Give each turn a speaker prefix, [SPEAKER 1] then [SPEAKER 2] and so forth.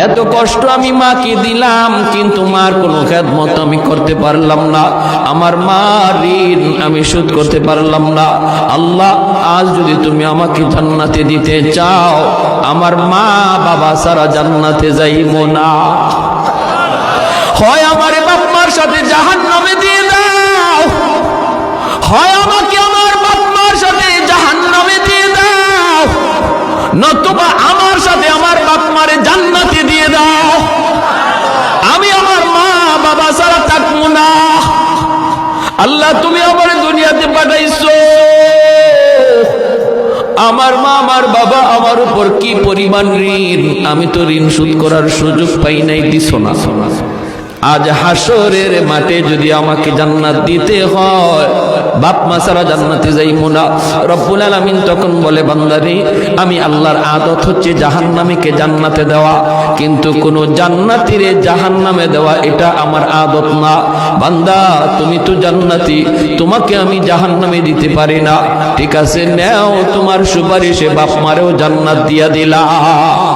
[SPEAKER 1] এত কষ্ট আমি মাকে দিলাম, কিন্তু মার কোনো খেদমত আমি করতে পারলাম না। আমার মার ঋণ আমি শোধ করতে পারলাম না। আল্লাহ, আজ যদি তুমি আমাকে জান্নাতে দিতে চাও, আমার মা বাবা সারা জান্নাতে যাইব না। হয় আমার বাপ মার সাথে জাহান্নামে দিয়ে দাও, হয় আমাকে আমার বাপ মার সাথে জাহান্নামে দিয়ে দাও, নতুবা আমার সাথে আমার বাপ মারে জান্নাতে দিয়ে দাও। আমি আমার মা বাবা ছাড়া থাকবো না। আল্লাহ, তুমি আমার দুনিয়াতে পাঠাইছো, আমার মা আমার বাবা আমার উপর কি পরিমাণ ঋণ, আমি তো ঋণ শোধ করার সুযোগ পাই নাই, দিছো না। আজ হাসরের মাঠে যদি আমাকে জান্নাত দিতে হয়, বাপ মা ছাড়া জান্নাতে যাইবো না। রব্বুল আলামিন তখন বলে, বান্দারে, আমি আল্লাহর আদত হচ্ছে জাহান্নামীকে জান্নাতে দেওয়া, কিন্তু কোন জান্নাতীরে জাহান্নামে দেওয়া এটা আমার আদত না। বান্দা, তুমি তো জান্নাতি, তোমাকে আমি জাহান্নামে দিতে পারি না। ঠিক আছে, নেও, তোমার সুপারিশে বাপ মারেও জান্নাত দিয়া দিলাম।